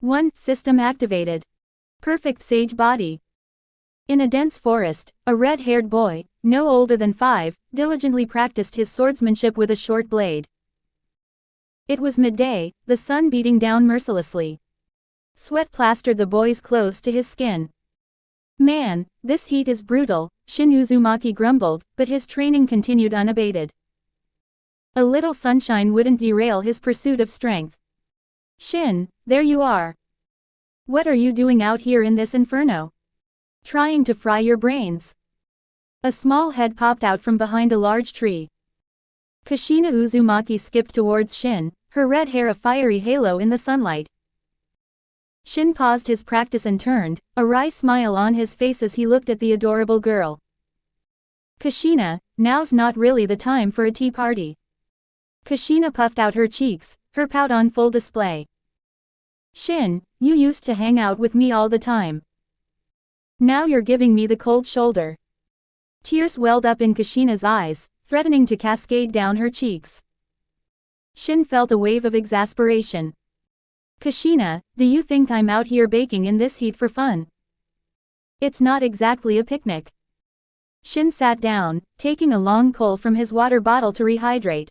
1. System activated. Perfect sage body. In a dense forest, a red-haired boy, no older than 5, diligently practiced his swordsmanship with a short blade. It was midday, the sun beating down mercilessly. Sweat plastered the boy's clothes to his skin. Man, this heat is brutal, Shin Uzumaki grumbled, but his training continued unabated. A little sunshine wouldn't derail his pursuit of strength. Shin, there you are. What are you doing out here in this inferno? Trying to fry your brains. A small head popped out from behind a large tree. Kushina Uzumaki skipped towards Shin, her red hair a fiery halo in the sunlight. Shin paused his practice and turned, a wry smile on his face as he looked at the adorable girl. Kushina, now's not really the time for a tea party. Kushina puffed out her cheeks, her pout on full display. Shin, you used to hang out with me all the time. Now you're giving me the cold shoulder. Tears welled up in Kushina's eyes, threatening to cascade down her cheeks. Shin felt a wave of exasperation. Kushina, do you think I'm out here baking in this heat for fun? It's not exactly a picnic. Shin sat down, taking a long pull from his water bottle to rehydrate.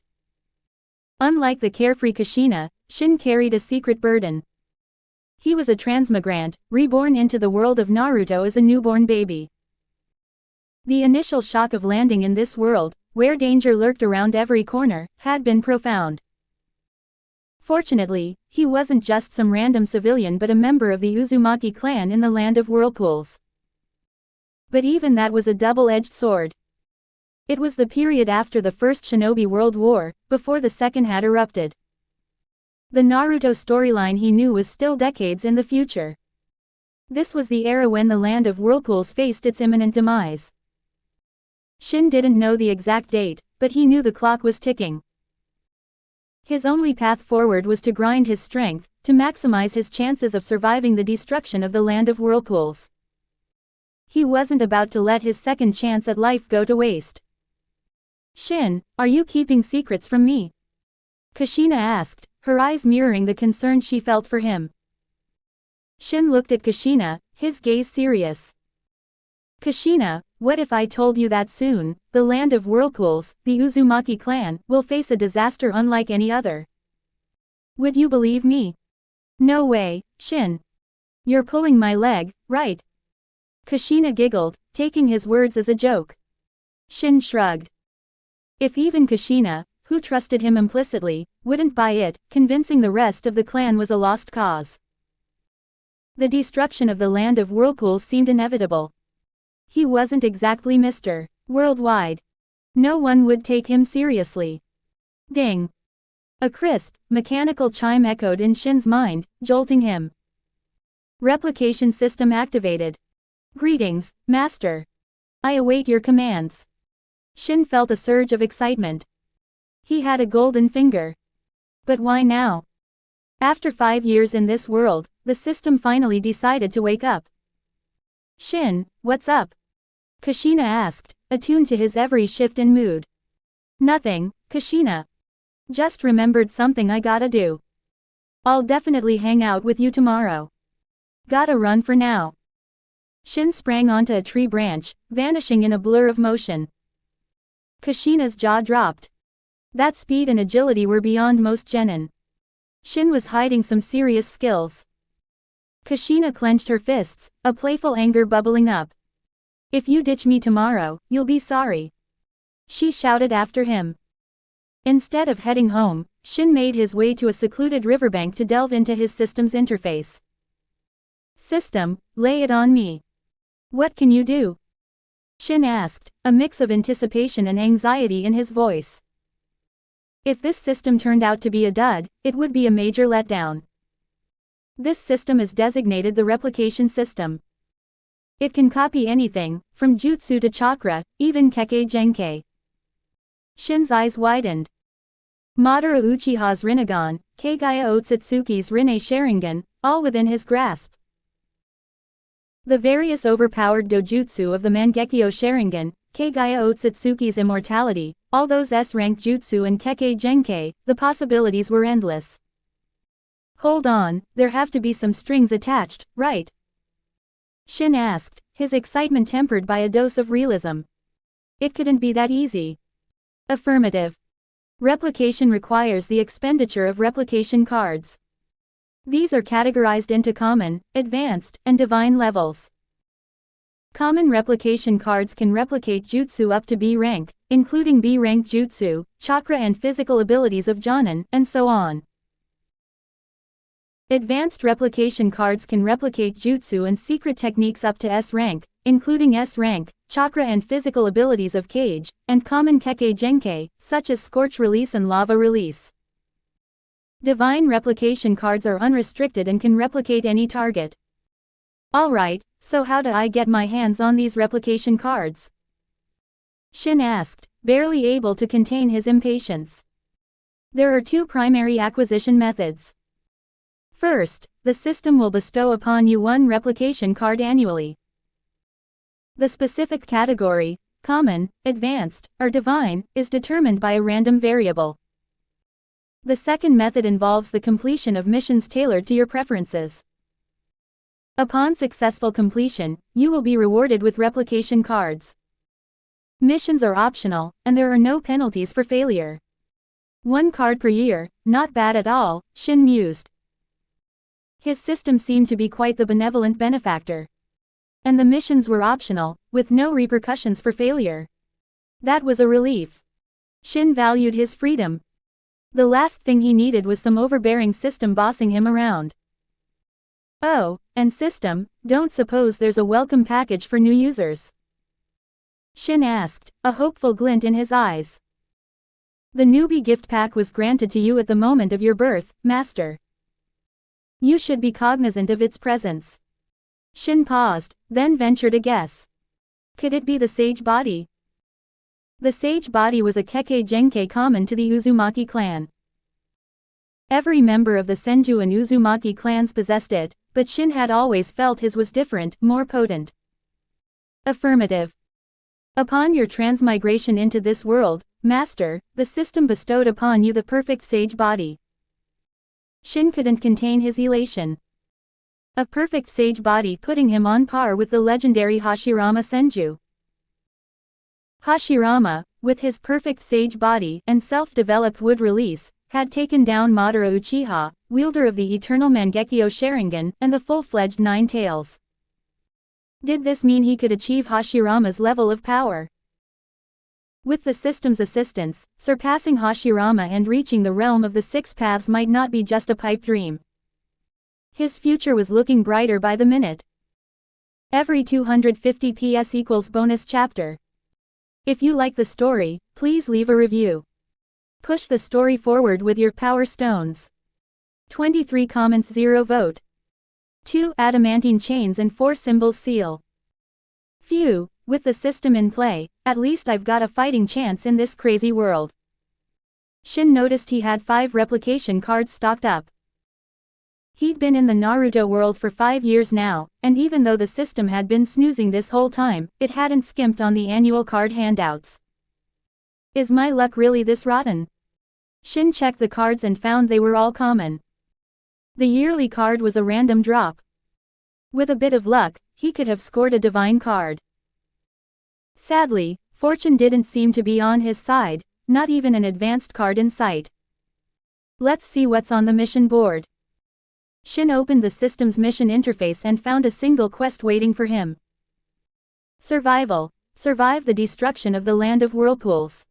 Unlike the carefree Kushina, Shin carried a secret burden. He was a transmigrant, reborn into the world of Naruto as a newborn baby. The initial shock of landing in this world, where danger lurked around every corner, had been profound. Fortunately, he wasn't just some random civilian but a member of the Uzumaki clan in the Land of Whirlpools. But even that was a double-edged sword. It was the period after the First Shinobi World War, before the Second had erupted. The Naruto storyline he knew was still decades in the future. This was the era when the Land of Whirlpools faced its imminent demise. Shin didn't know the exact date, but he knew the clock was ticking. His only path forward was to grind his strength, to maximize his chances of surviving the destruction of the Land of Whirlpools. He wasn't about to let his second chance at life go to waste. Shin, are you keeping secrets from me? Kushina asked, her eyes mirroring the concern she felt for him. Shin looked at Kushina, his gaze serious. Kushina, what if I told you that soon, the Land of Whirlpools, the Uzumaki clan, will face a disaster unlike any other? Would you believe me? No way, Shin. You're pulling my leg, right? Kushina giggled, taking his words as a joke. Shin shrugged. If even Kushina, who trusted him implicitly, wouldn't buy it, convincing the rest of the clan was a lost cause. The destruction of the Land of Whirlpools seemed inevitable. He wasn't exactly Mr. Worldwide. No one would take him seriously. Ding! A crisp, mechanical chime echoed in Shin's mind, jolting him. Replication System Activated. Greetings, Master. I await your commands. Shin felt a surge of excitement. He had a golden finger. But why now? After 5 years in this world, the system finally decided to wake up. Shin, what's up? Kushina asked, attuned to his every shift in mood. Nothing, Kushina. Just remembered something I gotta do. I'll definitely hang out with you tomorrow. Gotta run for now. Shin sprang onto a tree branch, vanishing in a blur of motion. Kushina's jaw dropped. That speed and agility were beyond most genin. Shin was hiding some serious skills. Kushina clenched her fists, a playful anger bubbling up. If you ditch me tomorrow, you'll be sorry. She shouted after him. Instead of heading home, Shin made his way to a secluded riverbank to delve into his system's interface. System, lay it on me. What can you do? Shin asked, a mix of anticipation and anxiety in his voice. If this system turned out to be a dud, it would be a major letdown. This system is designated the Replication System. It can copy anything, from jutsu to chakra, even Kekkei Genkai. Shin's eyes widened. Madara Uchiha's Rinnegan, Kagaya Otsutsuki's Rinnegan, all within his grasp. The various overpowered dojutsu of the Mangekyo Sharingan, Kagaya Otsutsuki's immortality, all those S-rank jutsu and Kekkei Genkai, the possibilities were endless. Hold on, there have to be some strings attached, right? Shin asked, his excitement tempered by a dose of realism. It couldn't be that easy. Affirmative. Replication requires the expenditure of replication cards. These are categorized into common, advanced, and divine levels. Common replication cards can replicate jutsu up to B rank, including B rank jutsu, chakra and physical abilities of Jonin, and so on. Advanced replication cards can replicate jutsu and secret techniques up to S rank, including S rank, chakra and physical abilities of Cage, and common Kekkei Genkai, such as Scorch Release and Lava Release. Divine replication cards are unrestricted and can replicate any target. Alright, so how do I get my hands on these replication cards? Shin asked, barely able to contain his impatience. There are two primary acquisition methods. First, the system will bestow upon you one replication card annually. The specific category, common, advanced, or divine, is determined by a random variable. The second method involves the completion of missions tailored to your preferences. Upon successful completion, you will be rewarded with replication cards. Missions are optional, and there are no penalties for failure. 1 card per year, not bad at all, Shin mused. His system seemed to be quite the benevolent benefactor. And the missions were optional, with no repercussions for failure. That was a relief. Shin valued his freedom. The last thing he needed was some overbearing system bossing him around. Oh, and system, don't suppose there's a welcome package for new users? Shin asked, a hopeful glint in his eyes. The Newbie Gift pack was granted to you at the moment of your birth, Master. You should be cognizant of its presence. Shin paused, then ventured a guess. Could it be the Sage Body? The Sage Body was a Kekkei Genkai common to the Uzumaki Clan. Every member of the Senju and Uzumaki clans possessed it, but Shin had always felt his was different, more potent. Affirmative. Upon your transmigration into this world, Master, the system bestowed upon you the perfect Sage Body. Shin couldn't contain his elation. A perfect Sage Body putting him on par with the legendary Hashirama Senju. Hashirama, with his perfect Sage Body and self-developed wood release, had taken down Madara Uchiha, wielder of the eternal Mangekyo Sharingan, and the full-fledged Nine Tails. Did this mean he could achieve Hashirama's level of power? With the system's assistance, surpassing Hashirama and reaching the realm of the Six Paths might not be just a pipe dream. His future was looking brighter by the minute. Every 250 PS equals bonus chapter. If you like the story, please leave a review. Push the story forward with your power stones. 23 comments, 0 vote. 2 Adamantine Chains and 4 Symbols Seal. Phew, with the system in play, at least I've got a fighting chance in this crazy world. Shin noticed he had 5 replication cards stocked up. He'd been in the Naruto world for 5 years now, and even though the system had been snoozing this whole time, it hadn't skimped on the annual card handouts. Is my luck really this rotten? Shin checked the cards and found they were all common. The yearly card was a random drop. With a bit of luck, he could have scored a divine card. Sadly, fortune didn't seem to be on his side, not even an advanced card in sight. Let's see what's on the mission board. Shin opened the system's mission interface and found a single quest waiting for him. Survival. Survive the destruction of the Land of Whirlpools.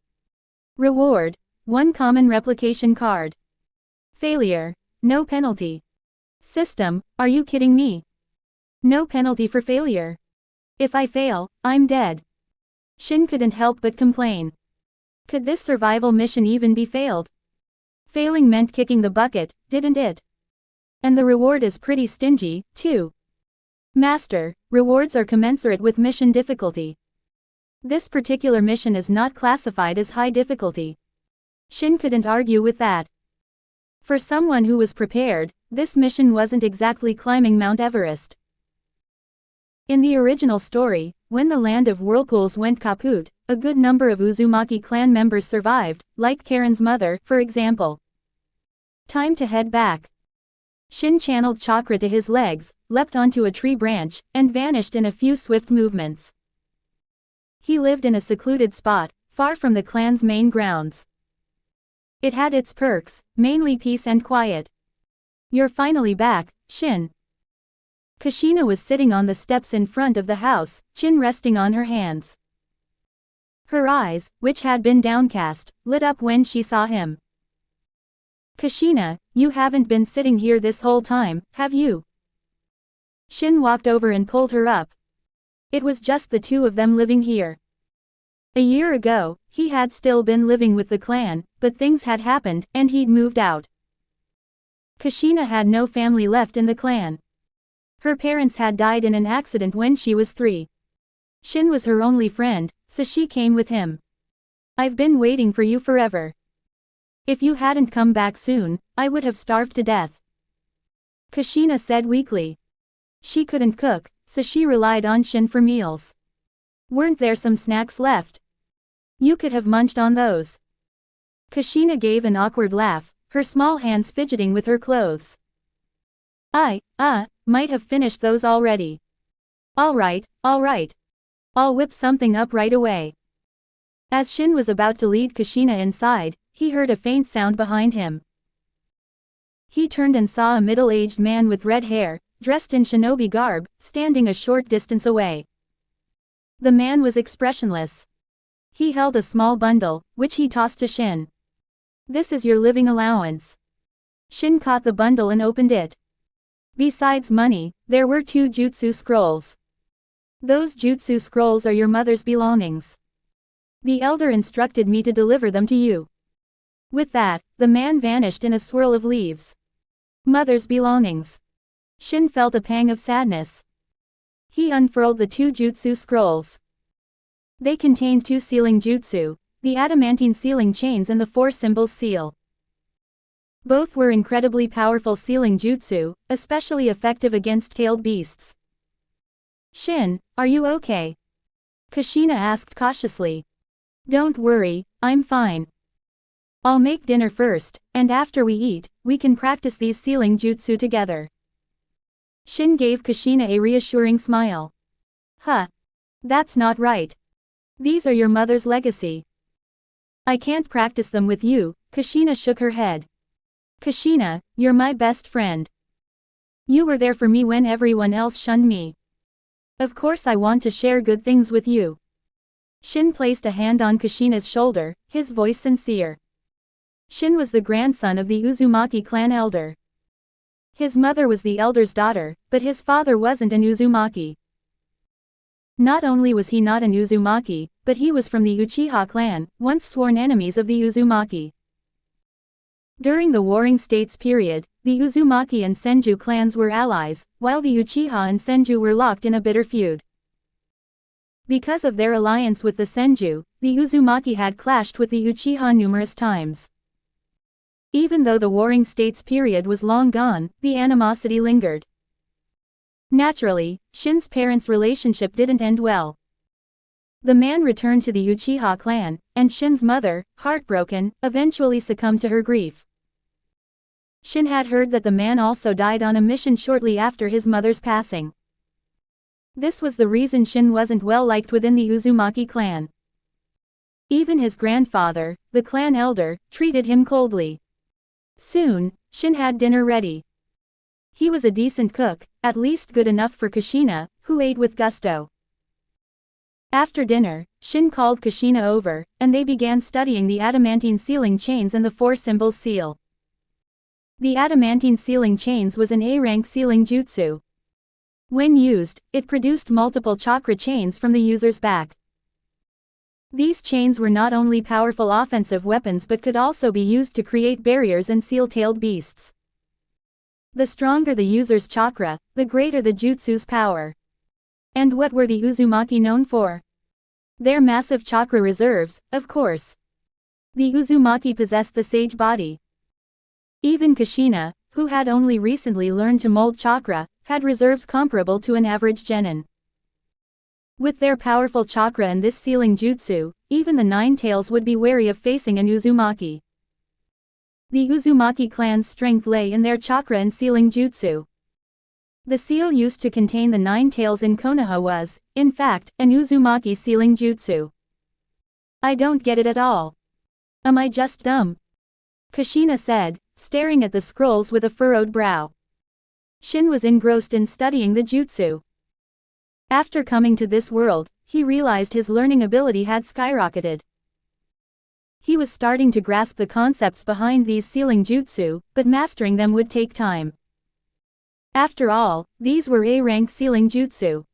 Reward. 1 common replication card. Failure. No penalty. System, are you kidding me? No penalty for failure. If I fail, I'm dead. Shin couldn't help but complain. Could this survival mission even be failed? Failing meant kicking the bucket, didn't it? And the reward is pretty stingy, too. Master, rewards are commensurate with mission difficulty. This particular mission is not classified as high difficulty. Shin couldn't argue with that. For someone who was prepared, this mission wasn't exactly climbing Mount Everest. In the original story, when the Land of Whirlpools went kaput, a good number of Uzumaki clan members survived, like Karen's mother, for example. Time to head back. Shin channeled chakra to his legs, leapt onto a tree branch, and vanished in a few swift movements. He lived in a secluded spot, far from the clan's main grounds. It had its perks, mainly peace and quiet. You're finally back, Shin. Kushina was sitting on the steps in front of the house, chin resting on her hands. Her eyes, which had been downcast, lit up when she saw him. Kushina, you haven't been sitting here this whole time, have you? Shin walked over and pulled her up. It was just the two of them living here. A year ago, he had still been living with the clan, but things had happened, and he'd moved out. Kushina had no family left in the clan. Her parents had died in an accident when she was 3. Shin was her only friend, so she came with him. I've been waiting for you forever. If you hadn't come back soon, I would have starved to death. Kushina said weakly. She couldn't cook, so she relied on Shin for meals. Weren't there some snacks left? You could have munched on those. Kushina gave an awkward laugh, her small hands fidgeting with her clothes. Might have finished those already. Alright. I'll whip something up right away. As Shin was about to lead Kushina inside, he heard a faint sound behind him. He turned and saw a middle-aged man with red hair, dressed in shinobi garb, standing a short distance away. The man was expressionless. He held a small bundle, which he tossed to Shin. This is your living allowance. Shin caught the bundle and opened it. Besides money, there were 2 jutsu scrolls. Those jutsu scrolls are your mother's belongings. The elder instructed me to deliver them to you. With that, the man vanished in a swirl of leaves. Mother's belongings. Shin felt a pang of sadness. He unfurled the 2 jutsu scrolls. They contained 2 sealing jutsu, the Adamantine Sealing Chains and the 4 Symbols Seal. Both were incredibly powerful sealing jutsu, especially effective against tailed beasts. Shin, are you okay? Kushina asked cautiously. Don't worry, I'm fine. I'll make dinner first, and after we eat, we can practice these sealing jutsu together. Shin gave Kushina a reassuring smile. That's not right. These are your mother's legacy. I can't practice them with you, Kushina shook her head. Kushina, you're my best friend. You were there for me when everyone else shunned me. Of course I want to share good things with you. Shin placed a hand on Kushina's shoulder, his voice sincere. Shin was the grandson of the Uzumaki clan elder. His mother was the elder's daughter, but his father wasn't an Uzumaki. Not only was he not an Uzumaki, but he was from the Uchiha clan, once sworn enemies of the Uzumaki. During the Warring States period, the Uzumaki and Senju clans were allies, while the Uchiha and Senju were locked in a bitter feud. Because of their alliance with the Senju, the Uzumaki had clashed with the Uchiha numerous times. Even though the Warring States period was long gone, the animosity lingered. Naturally, Shin's parents' relationship didn't end well. The man returned to the Uchiha clan, and Shin's mother, heartbroken, eventually succumbed to her grief. Shin had heard that the man also died on a mission shortly after his mother's passing. This was the reason Shin wasn't well liked within the Uzumaki clan. Even his grandfather, the clan elder, treated him coldly. Soon, Shin had dinner ready. He was a decent cook, at least good enough for Kushina, who ate with gusto. After dinner, Shin called Kushina over, and they began studying the Adamantine Sealing Chains and the 4 Symbols Seal. The Adamantine Sealing Chains was an A-rank sealing jutsu. When used, it produced multiple chakra chains from the user's back. These chains were not only powerful offensive weapons but could also be used to create barriers and seal tailed beasts. The stronger the user's chakra, the greater the jutsu's power. And what were the Uzumaki known for? Their massive chakra reserves, of course. The Uzumaki possessed the sage body. Even Kushina, who had only recently learned to mold chakra, had reserves comparable to an average genin. With their powerful chakra and this sealing jutsu, even the Nine Tails would be wary of facing an Uzumaki. The Uzumaki clan's strength lay in their chakra and sealing jutsu. The seal used to contain the 9 tails in Konoha was, in fact, an Uzumaki sealing jutsu. I don't get it at all. Am I just dumb? Kushina said, staring at the scrolls with a furrowed brow. Shin was engrossed in studying the jutsu. After coming to this world, he realized his learning ability had skyrocketed. He was starting to grasp the concepts behind these sealing jutsu, but mastering them would take time. After all, these were A-rank sealing jutsu.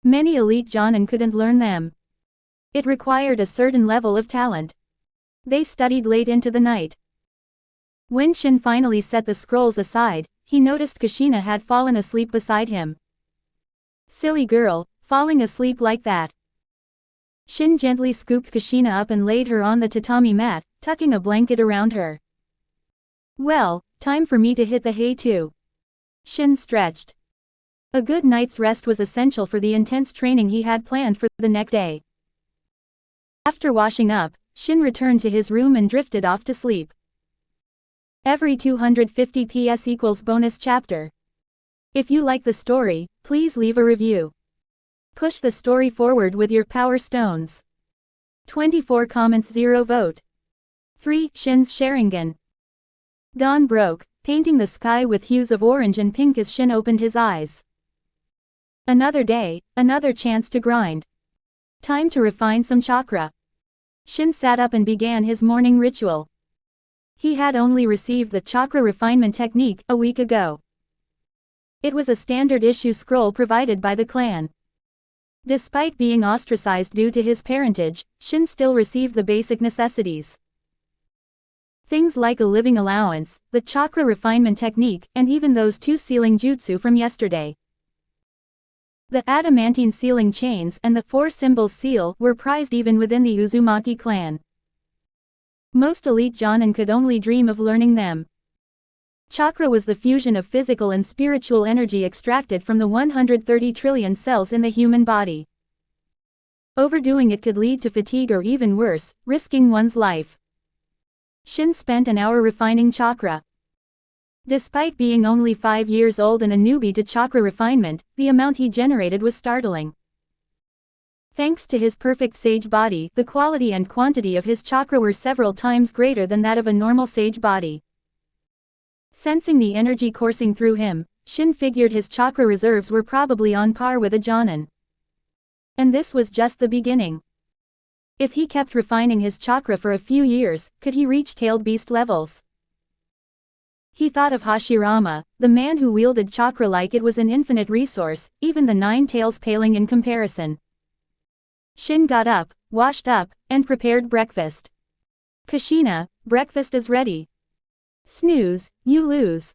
Many elite jonin couldn't learn them. It required a certain level of talent. They studied late into the night. When Shin finally set the scrolls aside, he noticed Kushina had fallen asleep beside him. Silly girl, falling asleep like that. Shin gently scooped Kushina up and laid her on the tatami mat, tucking a blanket around her. Well, time for me to hit the hay too. Shin stretched. A good night's rest was essential for the intense training he had planned for the next day. After washing up, Shin returned to his room and drifted off to sleep. Every 250 PS equals bonus chapter. If you like the story, please leave a review. Push the story forward with your power stones. 24 comments 0 vote. 3. Shin's Sharingan. Dawn broke, painting the sky with hues of orange and pink as Shin opened his eyes. Another day, another chance to grind. Time to refine some chakra. Shin sat up and began his morning ritual. He had only received the chakra refinement technique a week ago. It was a standard issue scroll provided by the clan. Despite being ostracized due to his parentage, Shin still received the basic necessities. Things like a living allowance, the chakra refinement technique, and even those 2 sealing jutsu from yesterday. The Adamantine Sealing Chains and the 4 symbols seal were prized even within the Uzumaki clan. Most elite jonin could only dream of learning them. Chakra was the fusion of physical and spiritual energy extracted from the 130 trillion cells in the human body. Overdoing it could lead to fatigue or even worse, risking one's life. Shin spent an hour refining chakra. Despite being only 5 years old and a newbie to chakra refinement, the amount he generated was startling. Thanks to his perfect sage body, the quality and quantity of his chakra were several times greater than that of a normal sage body. Sensing the energy coursing through him, Shin figured his chakra reserves were probably on par with a jonin. And this was just the beginning. If he kept refining his chakra for a few years, could he reach tailed beast levels? He thought of Hashirama, the man who wielded chakra like it was an infinite resource, even the 9 tails paling in comparison. Shin got up, washed up, and prepared breakfast. Kushina, breakfast is ready. Snooze, you lose.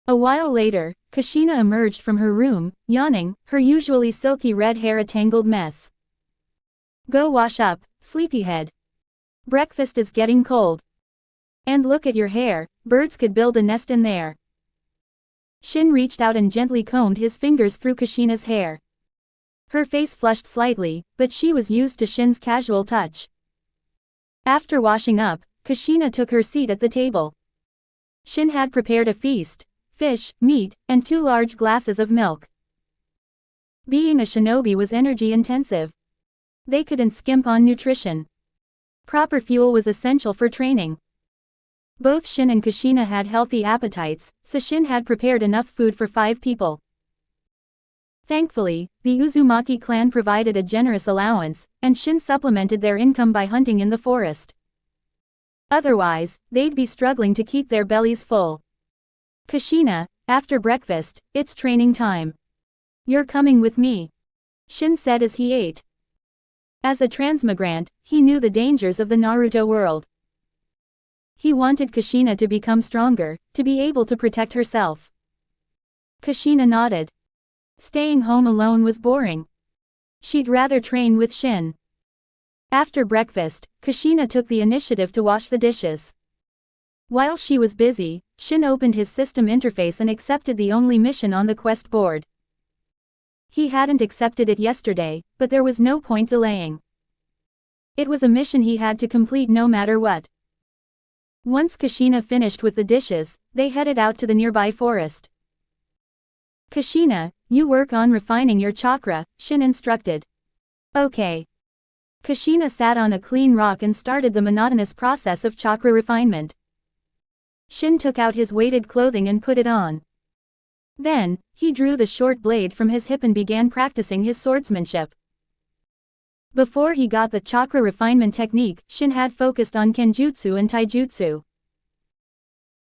A while later, Kushina emerged from her room, yawning, her usually silky red hair a tangled mess. Go wash up, sleepyhead. Breakfast is getting cold. And look at your hair, birds could build a nest in there. Shin reached out and gently combed his fingers through Kushina's hair. Her face flushed slightly, but she was used to Shin's casual touch. After washing up, Kushina took her seat at the table. Shin had prepared a feast: fish, meat, and 2 large glasses of milk. Being a shinobi was energy-intensive. They couldn't skimp on nutrition. Proper fuel was essential for training. Both Shin and Kushina had healthy appetites, so Shin had prepared enough food for 5 people. Thankfully, the Uzumaki clan provided a generous allowance, and Shin supplemented their income by hunting in the forest. Otherwise, they'd be struggling to keep their bellies full. Kushina, after breakfast, it's training time. You're coming with me, Shin said as he ate. As a transmigrant, he knew the dangers of the Naruto world. He wanted Kushina to become stronger, to be able to protect herself. Kushina nodded. Staying home alone was boring. She'd rather train with Shin. After breakfast, Kushina took the initiative to wash the dishes. While she was busy, Shin opened his system interface and accepted the only mission on the quest board. He hadn't accepted it yesterday, but there was no point delaying. It was a mission he had to complete no matter what. Once Kushina finished with the dishes, they headed out to the nearby forest. Kushina, you work on refining your chakra, Shin instructed. Okay. Kushina sat on a clean rock and started the monotonous process of chakra refinement. Shin took out his weighted clothing and put it on. Then, he drew the short blade from his hip and began practicing his swordsmanship. Before he got the chakra refinement technique, Shin had focused on kenjutsu and taijutsu.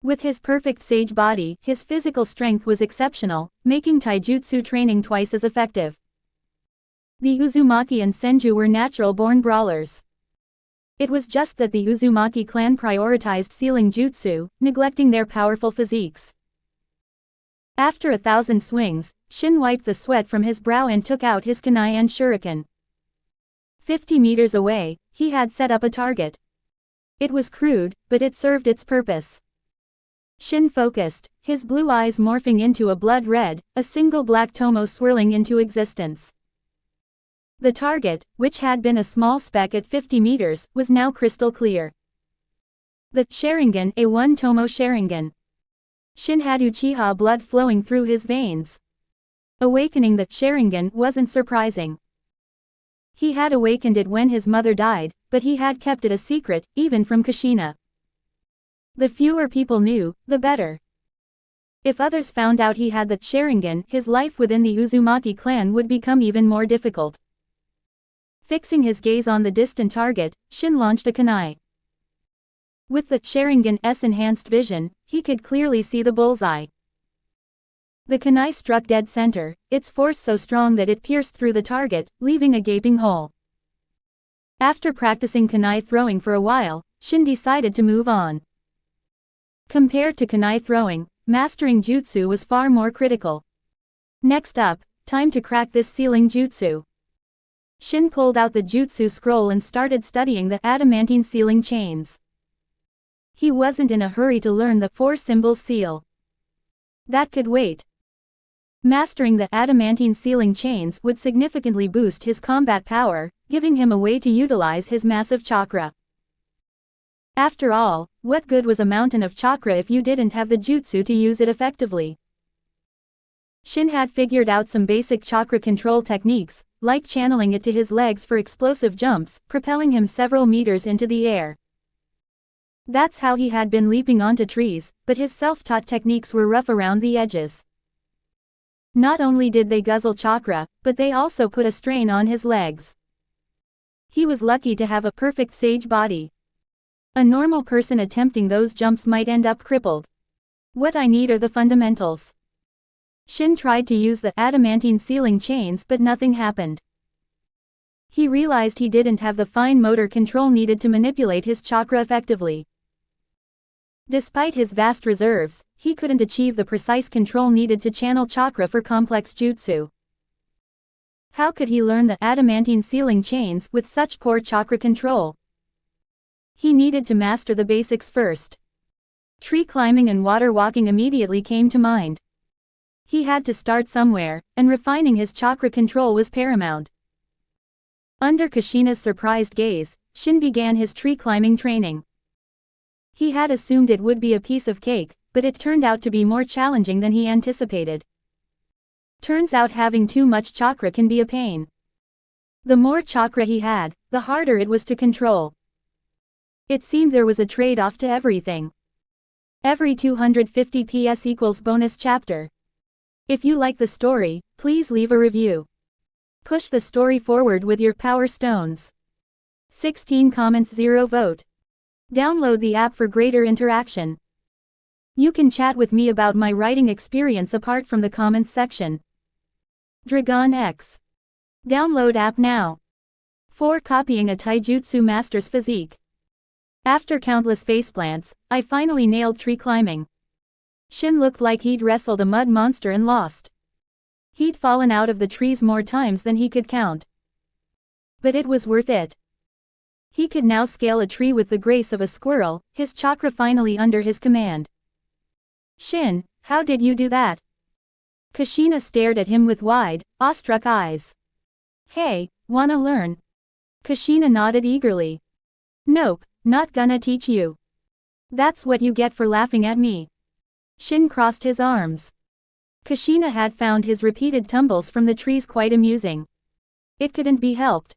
With his perfect sage body, his physical strength was exceptional, making taijutsu training twice as effective. The Uzumaki and Senju were natural-born brawlers. It was just that the Uzumaki clan prioritized sealing jutsu, neglecting their powerful physiques. After 1,000 swings, Shin wiped the sweat from his brow and took out his kunai and shuriken. 50 meters away, he had set up a target. It was crude, but it served its purpose. Shin focused, his blue eyes morphing into a blood red, a single black tomo swirling into existence. The target, which had been a small speck at 50 meters, was now crystal clear. The Sharingan, a one tomo Sharingan. Shin had Uchiha blood flowing through his veins. Awakening the Sharingan wasn't surprising. He had awakened it when his mother died, but he had kept it a secret, even from Kushina. The fewer people knew, the better. If others found out he had the Sharingan, his life within the Uzumaki clan would become even more difficult. Fixing his gaze on the distant target, Shin launched a kunai. With the Sharingan's enhanced vision, he could clearly see the bullseye. The kunai struck dead center, its force so strong that it pierced through the target, leaving a gaping hole. After practicing kunai throwing for a while, Shin decided to move on. Compared to kunai throwing, mastering jutsu was far more critical. Next up, time to crack this sealing jutsu. Shin pulled out the jutsu scroll and started studying the Adamantine Sealing Chains. He wasn't in a hurry to learn the 4 symbols seal. That could wait. Mastering the Adamantine Sealing Chains would significantly boost his combat power, giving him a way to utilize his massive chakra. After all, what good was a mountain of chakra if you didn't have the jutsu to use it effectively? Shin had figured out some basic chakra control techniques, like channeling it to his legs for explosive jumps, propelling him several meters into the air. That's how he had been leaping onto trees, but his self-taught techniques were rough around the edges. Not only did they guzzle chakra, but they also put a strain on his legs. He was lucky to have a perfect sage body. A normal person attempting those jumps might end up crippled. What I need are the fundamentals. Shin tried to use the Adamantine Sealing Chains but nothing happened. He realized he didn't have the fine motor control needed to manipulate his chakra effectively. Despite his vast reserves, he couldn't achieve the precise control needed to channel chakra for complex jutsu. How could he learn the Adamantine Sealing Chains with such poor chakra control? He needed to master the basics first. Tree climbing and water walking immediately came to mind. He had to start somewhere, and refining his chakra control was paramount. Under Kushina's surprised gaze, Shin began his tree climbing training. He had assumed it would be a piece of cake, but it turned out to be more challenging than he anticipated. Turns out having too much chakra can be a pain. The more chakra he had, the harder it was to control. It seemed there was a trade-off to everything. Every 250 PS equals bonus chapter. If you like the story, please leave a review. Push the story forward with your power stones. 16 comments 0 vote. Download the app for greater interaction. You can chat with me about my writing experience apart from the comments section. DragonnX. Download app now. 4. Copying a taijutsu master's physique. After countless faceplants, I finally nailed tree climbing. Shin looked like he'd wrestled a mud monster and lost. He'd fallen out of the trees more times than he could count. But it was worth it. He could now scale a tree with the grace of a squirrel, his chakra finally under his command. Shin, how did you do that? Kushina stared at him with wide, awestruck eyes. Hey, wanna learn? Kushina nodded eagerly. Nope, not gonna teach you. That's what you get for laughing at me. Shin crossed his arms. Kushina had found his repeated tumbles from the trees quite amusing. It couldn't be helped.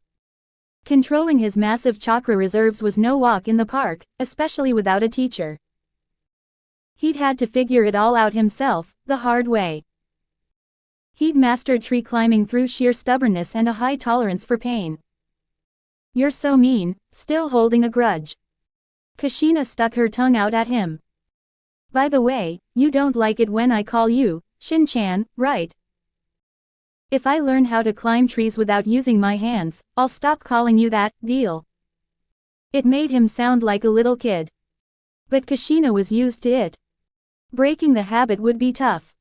Controlling his massive chakra reserves was no walk in the park, especially without a teacher. He'd had to figure it all out himself, the hard way. He'd mastered tree climbing through sheer stubbornness and a high tolerance for pain. You're so mean, still holding a grudge. Kushina stuck her tongue out at him. By the way, you don't like it when I call you Shin-chan, right? If I learn how to climb trees without using my hands, I'll stop calling you that, deal. It made him sound like a little kid. But Kushina was used to it. Breaking the habit would be tough.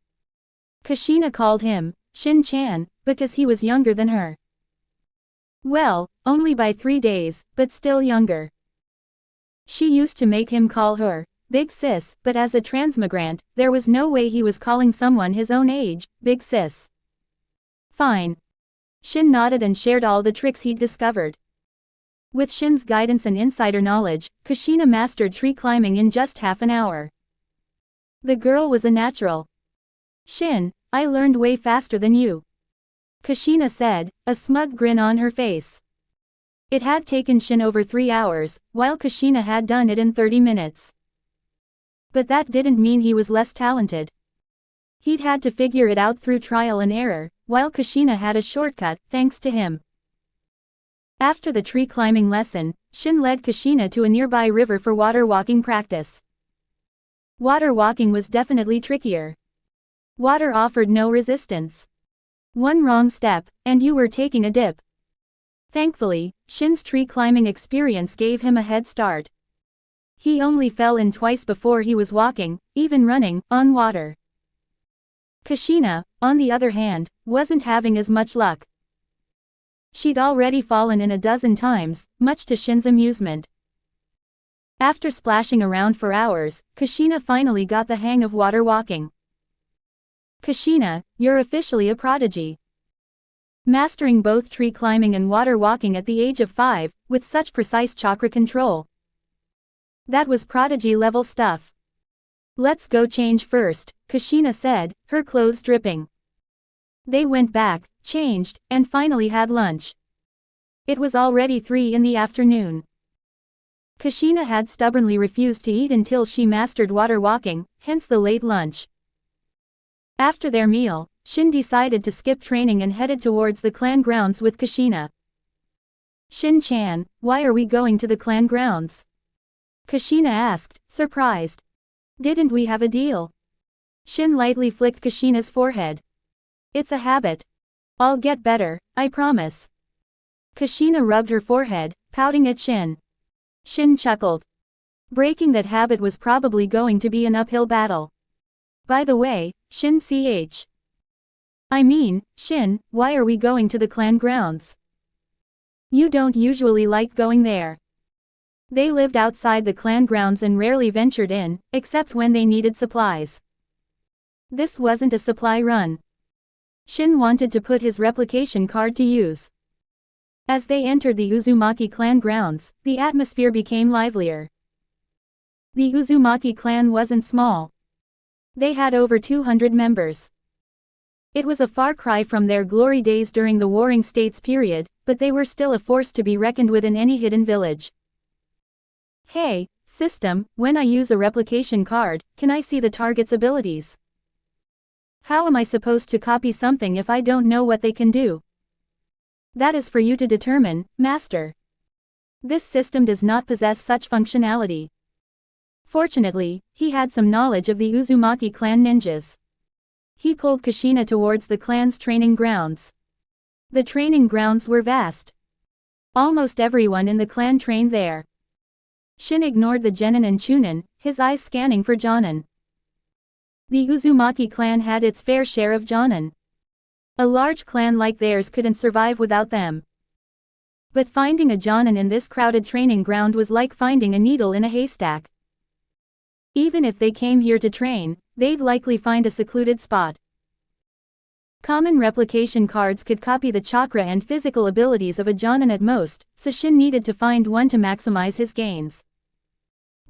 Kushina called him Shin-chan because he was younger than her. Well, only by 3 days, but still younger. She used to make him call her Big Sis, but as a transmigrant, there was no way he was calling someone his own age, Big Sis. Fine. Shin nodded and shared all the tricks he'd discovered. With Shin's guidance and insider knowledge, Kushina mastered tree climbing in just half an hour. The girl was a natural. Shin, I learned way faster than you. Kushina said, a smug grin on her face. It had taken Shin over 3 hours, while Kushina had done it in 30 minutes. But that didn't mean he was less talented. He'd had to figure it out through trial and error, while Kushina had a shortcut, thanks to him. After the tree climbing lesson, Shin led Kushina to a nearby river for water walking practice. Water walking was definitely trickier. Water offered no resistance. One wrong step, and you were taking a dip. Thankfully, Shin's tree climbing experience gave him a head start. He only fell in twice before he was walking, even running, on water. Kushina, on the other hand, wasn't having as much luck. She'd already fallen in a dozen times, much to Shin's amusement. After splashing around for hours, Kushina finally got the hang of water walking. Kushina, you're officially a prodigy. Mastering both tree climbing and water walking at the age of 5, with such precise chakra control. That was prodigy-level stuff. Let's go change first, Kushina said, her clothes dripping. They went back, changed, and finally had lunch. It was already 3 in the afternoon. Kushina had stubbornly refused to eat until she mastered water walking, hence the late lunch. After their meal, Shin decided to skip training and headed towards the clan grounds with Kushina. Shin-chan, why are we going to the clan grounds? Kushina asked, surprised. Didn't we have a deal? Shin lightly flicked Kushina's forehead. It's a habit. I'll get better, I promise. Kushina rubbed her forehead, pouting at Shin. Shin chuckled. Breaking that habit was probably going to be an uphill battle. By the way, Shin-ch. I mean, Shin, why are we going to the clan grounds? You don't usually like going there. They lived outside the clan grounds and rarely ventured in, except when they needed supplies. This wasn't a supply run. Shin wanted to put his replication card to use. As they entered the Uzumaki clan grounds, the atmosphere became livelier. The Uzumaki clan wasn't small. They had over 200 members. It was a far cry from their glory days during the Warring States period, but they were still a force to be reckoned with in any hidden village. Hey, system, when I use a replication card, can I see the target's abilities? How am I supposed to copy something if I don't know what they can do? That is for you to determine, Master. This system does not possess such functionality. Fortunately, he had some knowledge of the Uzumaki clan ninjas. He pulled Kushina towards the clan's training grounds. The training grounds were vast. Almost everyone in the clan trained there. Shin ignored the genin and chunin, his eyes scanning for jonin. The Uzumaki clan had its fair share of jonin. A large clan like theirs couldn't survive without them. But finding a jonin in this crowded training ground was like finding a needle in a haystack. Even if they came here to train, they'd likely find a secluded spot. Common replication cards could copy the chakra and physical abilities of a jonin at most, so Shin needed to find one to maximize his gains.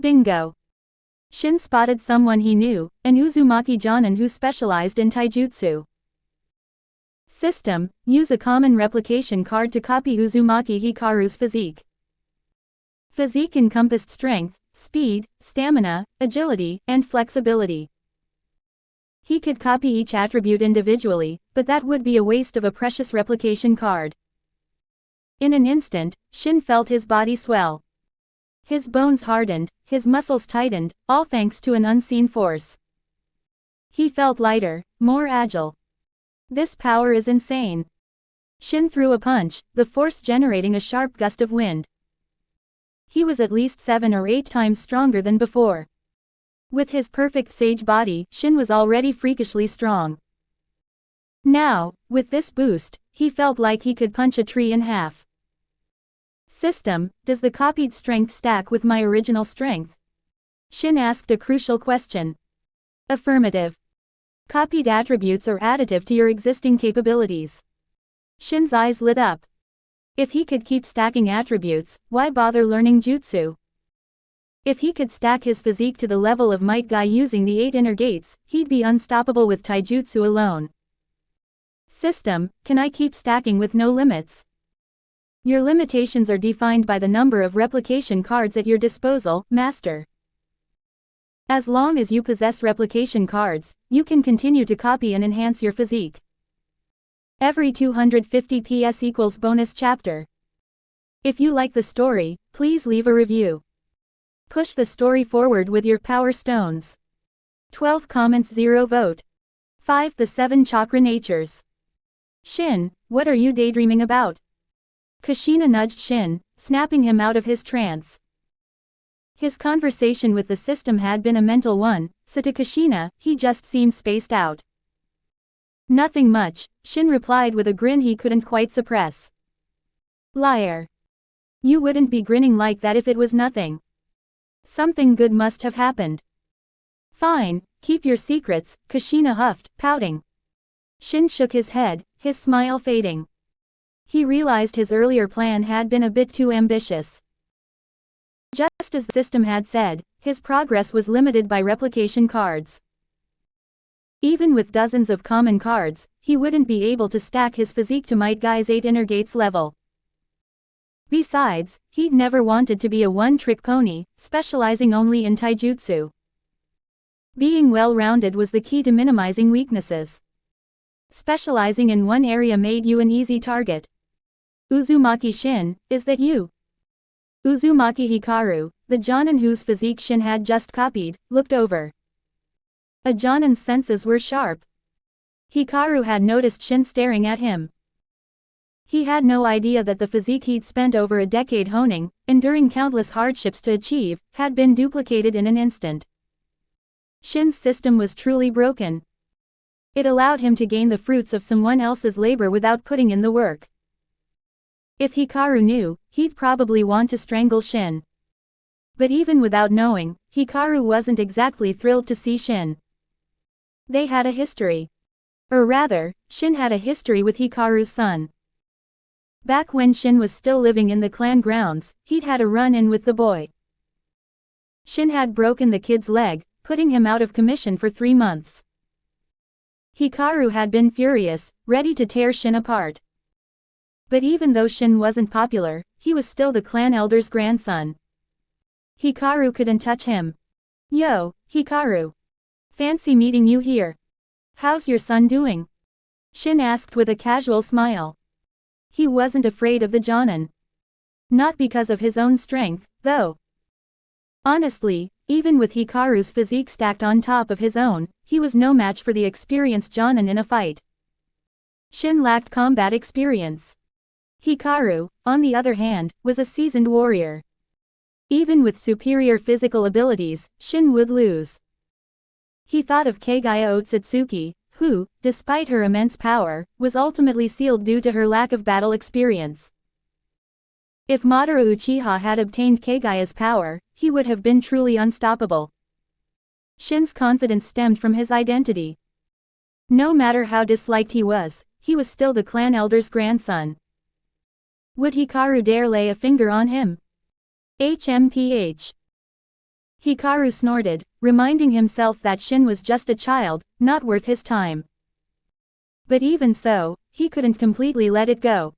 Bingo! Shin spotted someone he knew, an Uzumaki Jonin who specialized in taijutsu. System: use a common replication card to copy Uzumaki Hikaru's physique. Physique encompassed strength, speed, stamina, agility, and flexibility. He could copy each attribute individually, but that would be a waste of a precious replication card. In an instant, Shin felt his body swell. His bones hardened, his muscles tightened, all thanks to an unseen force. He felt lighter, more agile. This power is insane. Shin threw a punch, the force generating a sharp gust of wind. He was at least 7 or 8 times stronger than before. With his perfect sage body, Shin was already freakishly strong. Now, with this boost, he felt like he could punch a tree in half. System: does the copied strength stack with my original strength? Shin asked a crucial question. Affirmative. Copied attributes are additive to your existing capabilities. Shin's eyes lit up. If he could keep stacking attributes, why bother learning jutsu? If he could stack his physique to the level of Might Guy using the 8 inner gates, he'd be unstoppable with taijutsu alone. System: can I keep stacking with no limits? Your limitations are defined by the number of replication cards at your disposal, Master. As long as you possess replication cards, you can continue to copy and enhance your physique. Every 250 PS equals bonus chapter. If you like the story, please leave a review. Push the story forward with your power stones. 12 comments, 0 vote. 5 The 7 chakra natures. Shin, what are you daydreaming about? Kushina nudged Shin, snapping him out of his trance. His conversation with the system had been a mental one, so to Kushina, he just seemed spaced out. Nothing much, Shin replied with a grin he couldn't quite suppress. Liar. You wouldn't be grinning like that if it was nothing. Something good must have happened. Fine, keep your secrets, Kushina huffed, pouting. Shin shook his head, his smile fading. He realized his earlier plan had been a bit too ambitious. Just as the system had said, his progress was limited by replication cards. Even with dozens of common cards, he wouldn't be able to stack his physique to Might Guy's 8 inner gates level. Besides, he'd never wanted to be a one-trick pony, specializing only in taijutsu. Being well-rounded was the key to minimizing weaknesses. Specializing in one area made you an easy target. Uzumaki Shin, is that you? Uzumaki Hikaru, the Jonin whose physique Shin had just copied, looked over. A Jonin's senses were sharp. Hikaru had noticed Shin staring at him. He had no idea that the physique he'd spent over a decade honing, enduring countless hardships to achieve, had been duplicated in an instant. Shin's system was truly broken. It allowed him to gain the fruits of someone else's labor without putting in the work. If Hikaru knew, he'd probably want to strangle Shin. But even without knowing, Hikaru wasn't exactly thrilled to see Shin. They had a history. Or rather, Shin had a history with Hikaru's son. Back when Shin was still living in the clan grounds, he'd had a run-in with the boy. Shin had broken the kid's leg, putting him out of commission for 3 months. Hikaru had been furious, ready to tear Shin apart. But even though Shin wasn't popular, he was still the clan elder's grandson. Hikaru couldn't touch him. Yo, Hikaru. Fancy meeting you here. How's your son doing? Shin asked with a casual smile. He wasn't afraid of the Jonin. Not because of his own strength, though. Honestly, even with Hikaru's physique stacked on top of his own, he was no match for the experienced Jonin in a fight. Shin lacked combat experience. Hikaru, on the other hand, was a seasoned warrior. Even with superior physical abilities, Shin would lose. He thought of Kekkei Otsutsuki, who, despite her immense power, was ultimately sealed due to her lack of battle experience. If Madara Uchiha had obtained Kekkei's power, he would have been truly unstoppable. Shin's confidence stemmed from his identity. No matter how disliked he was still the clan elder's grandson. Would Hikaru dare lay a finger on him? HMPH. Hikaru snorted, reminding himself that Shin was just a child, not worth his time. But even so, he couldn't completely let it go.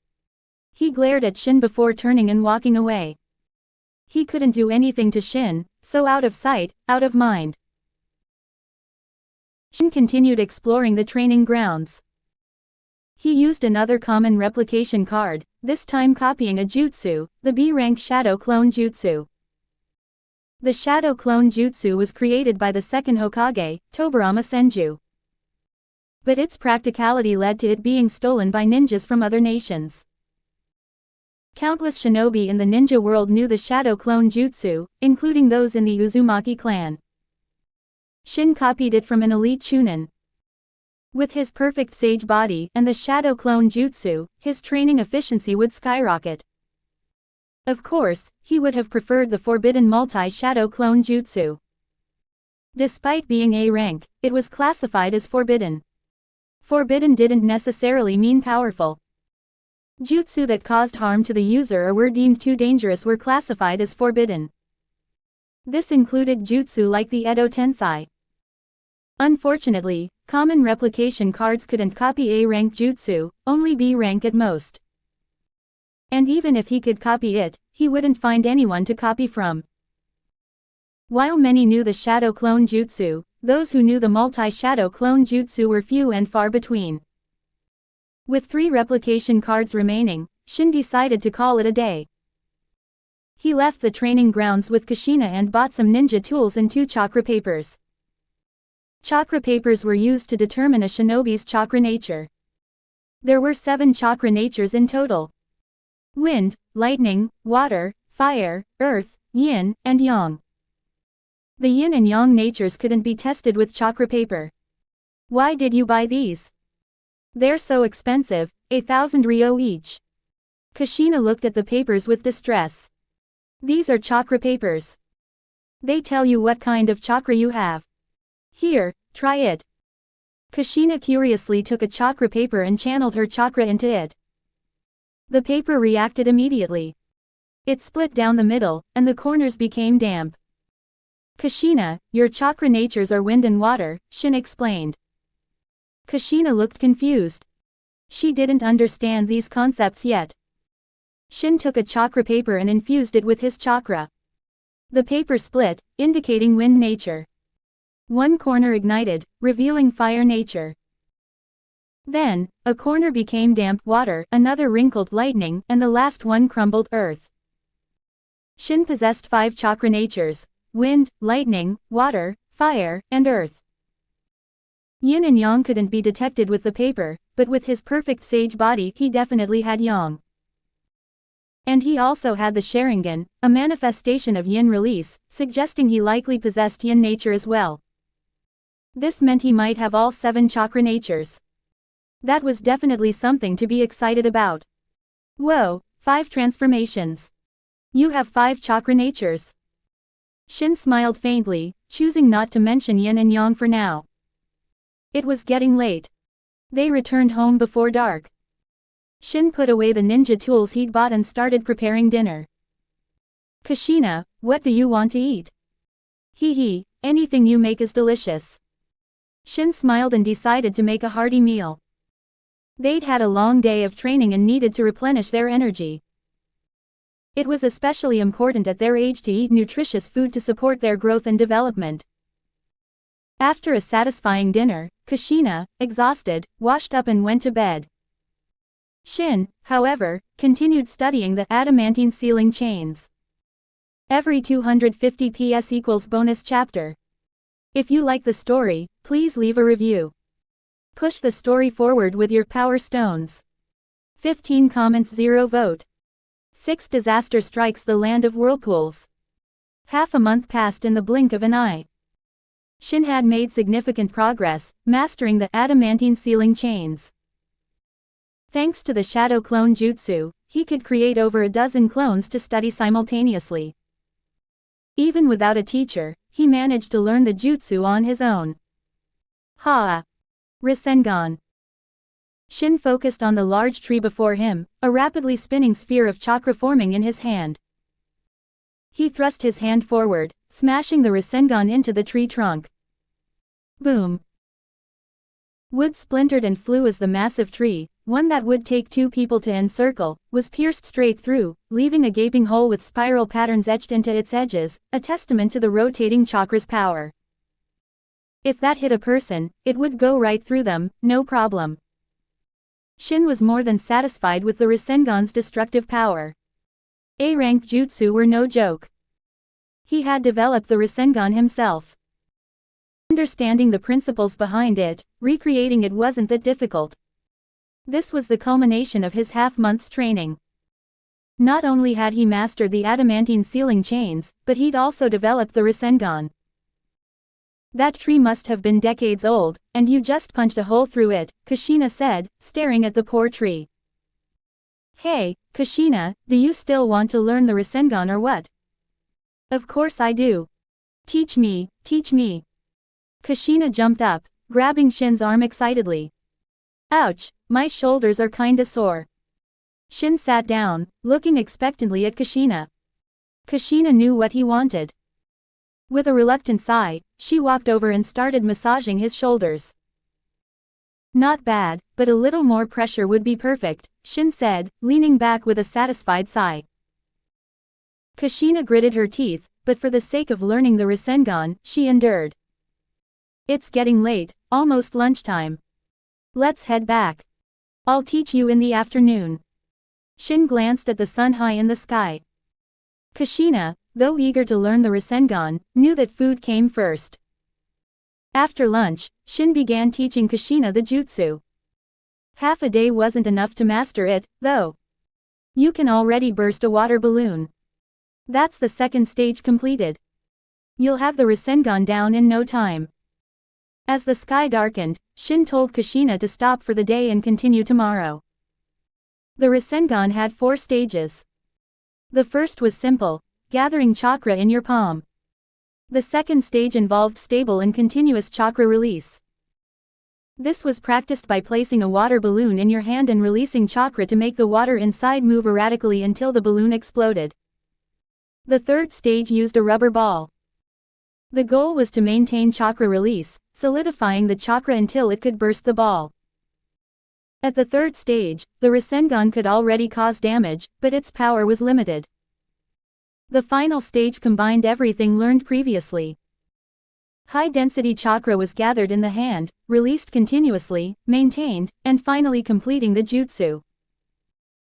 He glared at Shin before turning and walking away. He couldn't do anything to Shin, so out of sight, out of mind. Shin continued exploring the training grounds. He used another common replication card, this time copying a jutsu, the B-rank Shadow Clone Jutsu. The Shadow Clone Jutsu was created by the second Hokage, Tobirama Senju. But its practicality led to it being stolen by ninjas from other nations. Countless shinobi in the ninja world knew the Shadow Clone Jutsu, including those in the Uzumaki Clan. Shin copied it from an elite Chunin. With his perfect sage body and the Shadow Clone Jutsu, his training efficiency would skyrocket. Of course, he would have preferred the forbidden multi-Shadow Clone Jutsu. Despite being A rank, it was classified as forbidden. Forbidden didn't necessarily mean powerful. Jutsu that caused harm to the user or were deemed too dangerous were classified as forbidden. This included jutsu like the Edo Tensei. Unfortunately, common replication cards couldn't copy A-rank jutsu, only B-rank at most. And even if he could copy it, he wouldn't find anyone to copy from. While many knew the Shadow Clone Jutsu, those who knew the multi-Shadow Clone Jutsu were few and far between. With 3 replication cards remaining, Shin decided to call it a day. He left the training grounds with Kushina and bought some ninja tools and 2 chakra papers. Chakra papers were used to determine a shinobi's chakra nature. There were 7 chakra natures in total: wind, lightning, water, fire, earth, yin, and yang. The yin and yang natures couldn't be tested with chakra paper. Why did you buy these? They're so expensive, 1,000 ryo each. Kushina looked at the papers with distress. These are chakra papers. They tell you what kind of chakra you have. Here, try it. Kushina curiously took a chakra paper and channeled her chakra into it. The paper reacted immediately. It split down the middle, and the corners became damp. Kushina, your chakra natures are wind and water, Shin explained. Kushina looked confused. She didn't understand these concepts yet. Shin took a chakra paper and infused it with his chakra. The paper split, indicating wind nature. One corner ignited, revealing fire nature. Then, a corner became damp water, another wrinkled lightning, and the last one crumbled earth. Shin possessed 5 chakra natures: wind, lightning, water, fire, and earth. Yin and yang couldn't be detected with the paper, but with his perfect sage body he definitely had yang. And he also had the Sharingan, a manifestation of yin release, suggesting he likely possessed yin nature as well. This meant he might have all 7 chakra natures. That was definitely something to be excited about. Whoa, 5 transformations. You have 5 chakra natures. Shin smiled faintly, choosing not to mention yin and yang for now. It was getting late. They returned home before dark. Shin put away the ninja tools he'd bought and started preparing dinner. Kushina, what do you want to eat? Hee, anything you make is delicious. Shin smiled and decided to make a hearty meal. They'd had a long day of training and needed to replenish their energy. It was especially important at their age to eat nutritious food to support their growth and development. After a satisfying dinner, Kushina, exhausted, washed up and went to bed. Shin, however, continued studying the Adamantine Sealing Chains. Every 250 PS equals bonus chapter. If you like the story, please leave a review. Push the story forward with your power stones. 15 comments, 0 vote. 6 disaster strikes the Land of Whirlpools. Half a month passed in the blink of an eye. Shin had made significant progress, mastering the Adamantine Sealing Chains. Thanks to the Shadow Clone Jutsu, he could create over a dozen clones to study simultaneously. Even without a teacher, he managed to learn the jutsu on his own. Rinnegan. Shin focused on the large tree before him, a rapidly spinning sphere of chakra forming in his hand. He thrust his hand forward, smashing the Rasengan into the tree trunk. Boom! Wood splintered and flew as the massive tree, one that would take 2 people to encircle, was pierced straight through, leaving a gaping hole with spiral patterns etched into its edges, a testament to the rotating chakra's power. If that hit a person, it would go right through them, no problem. Shin was more than satisfied with the Rasengan's destructive power. A-rank jutsu were no joke. He had developed the Rasengan himself. Understanding the principles behind it, recreating it wasn't that difficult. This was the culmination of his half-month's training. Not only had he mastered the Adamantine Sealing Chains, but he'd also developed the Rasengan. That tree must have been decades old, and you just punched a hole through it, Kushina said, staring at the poor tree. Hey, Kushina, do you still want to learn the Rasengan or what? Of course I do. Teach me, teach me. Kushina jumped up, grabbing Shin's arm excitedly. Ouch, my shoulders are kinda sore. Shin sat down, looking expectantly at Kushina. Kushina knew what he wanted. With a reluctant sigh, she walked over and started massaging his shoulders. Not bad, but a little more pressure would be perfect, Shin said, leaning back with a satisfied sigh. Kushina gritted her teeth, but for the sake of learning the Rasengan, she endured. It's getting late, almost lunchtime. Let's head back. I'll teach you in the afternoon. Shin glanced at the sun high in the sky. Kushina, though eager to learn the Rasengan, knew that food came first. After lunch, Shin began teaching Kushina the jutsu. Half a day wasn't enough to master it, though. You can already burst a water balloon. That's the second stage completed. You'll have the Rasengan down in no time. As the sky darkened, Shin told Kushina to stop for the day and continue tomorrow. The Rasengan had 4 stages. The first was simple, gathering chakra in your palm. The second stage involved stable and continuous chakra release. This was practiced by placing a water balloon in your hand and releasing chakra to make the water inside move erratically until the balloon exploded. The third stage used a rubber ball. The goal was to maintain chakra release, solidifying the chakra until it could burst the ball. At the third stage, the Rasengan could already cause damage, but its power was limited. The final stage combined everything learned previously. High-density chakra was gathered in the hand, released continuously, maintained, and finally completing the jutsu.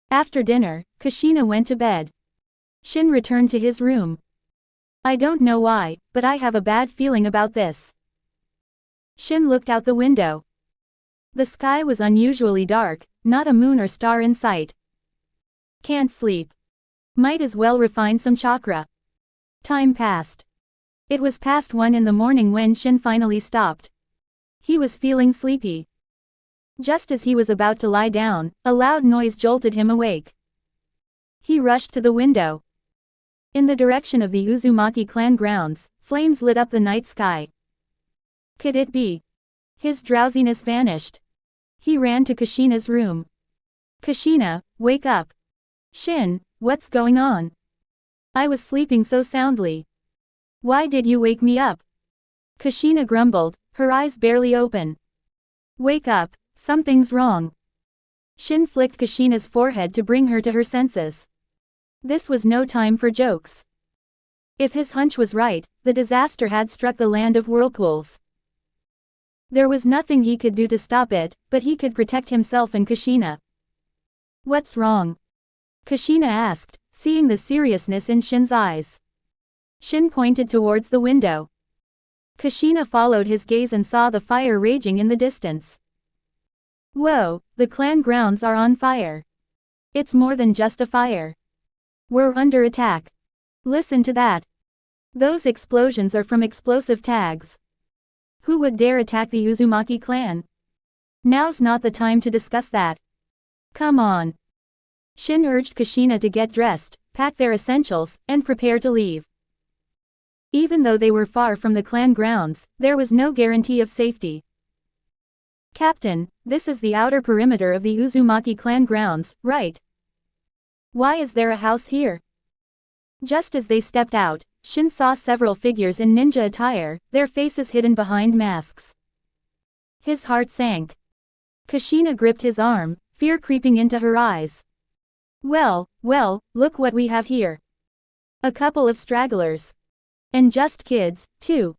After dinner, Kushina went to bed. Shin returned to his room. I don't know why, but I have a bad feeling about this. Shin looked out the window. The sky was unusually dark, not a moon or star in sight. Can't sleep. Might as well refine some chakra. Time passed. It was past 1 in the morning when Shin finally stopped. He was feeling sleepy. Just as he was about to lie down, a loud noise jolted him awake. He rushed to the window. In the direction of the Uzumaki Clan grounds, flames lit up the night sky. Could it be? His drowsiness vanished. He ran to Kushina's room. Kushina, wake up. Shin, what's going on? I was sleeping so soundly. Why did you wake me up? Kushina grumbled, her eyes barely open. Wake up, something's wrong. Shin flicked Kushina's forehead to bring her to her senses. This was no time for jokes. If his hunch was right, the disaster had struck the Land of Whirlpools. There was nothing he could do to stop it, but he could protect himself and Kushina. What's wrong? Kushina asked, seeing the seriousness in Shin's eyes. Shin pointed towards the window. Kushina followed his gaze and saw the fire raging in the distance. Whoa, the clan grounds are on fire. It's more than just a fire. We're under attack. Listen to that. Those explosions are from explosive tags. Who would dare attack the Uzumaki clan? Now's not the time to discuss that. Come on. Shin urged Kushina to get dressed, pack their essentials, and prepare to leave. Even though they were far from the clan grounds, there was no guarantee of safety. Captain, this is the outer perimeter of the Uzumaki clan grounds, right? Why is there a house here? Just as they stepped out, Shin saw several figures in ninja attire, their faces hidden behind masks. His heart sank. Kushina gripped his arm, fear creeping into her eyes. Well, look what we have here. A couple of stragglers. And just kids, too.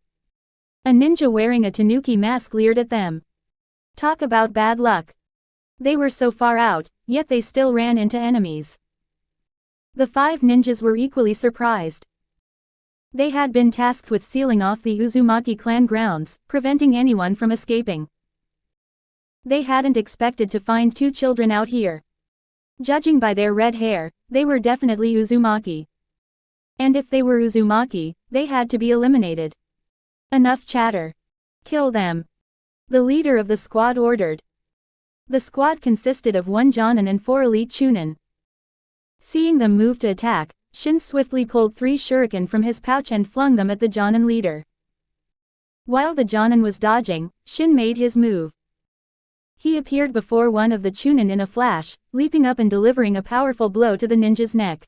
A ninja wearing a tanuki mask leered at them. Talk about bad luck. They were so far out, yet they still ran into enemies. The 5 ninjas were equally surprised. They had been tasked with sealing off the Uzumaki clan grounds, preventing anyone from escaping. They hadn't expected to find 2 children out here. Judging by their red hair, they were definitely Uzumaki. And if they were Uzumaki, they had to be eliminated. Enough chatter. Kill them. The leader of the squad ordered. The squad consisted of 1 Jonin and 4 elite Chunin. Seeing them move to attack, Shin swiftly pulled 3 shuriken from his pouch and flung them at the Jonin leader. While the Jonin was dodging, Shin made his move. He appeared before one of the Chunin in a flash, leaping up and delivering a powerful blow to the ninja's neck.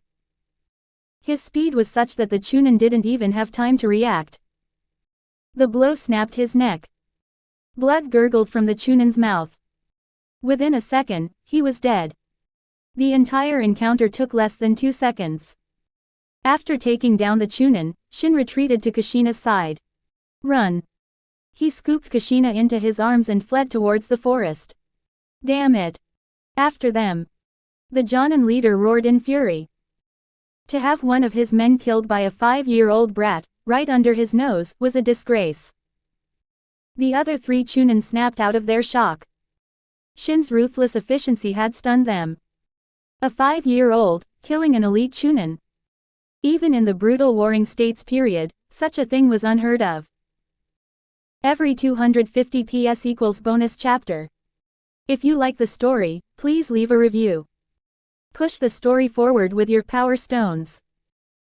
His speed was such that the Chunin didn't even have time to react. The blow snapped his neck. Blood gurgled from the Chunin's mouth. Within a second, he was dead. The entire encounter took less than 2 seconds. After taking down the Chunin, Shin retreated to Kushina's side. Run. He scooped Kushina into his arms and fled towards the forest. Damn it. After them. The Jonin leader roared in fury. To have one of his men killed by a 5-year-old brat, right under his nose, was a disgrace. The other 3 Chunin snapped out of their shock. Shin's ruthless efficiency had stunned them. A 5-year-old, killing an elite Chunin. Even in the brutal Warring States period, such a thing was unheard of. Every 250 PS equals bonus chapter. If you like the story, please leave a review. Push the story forward with your power stones.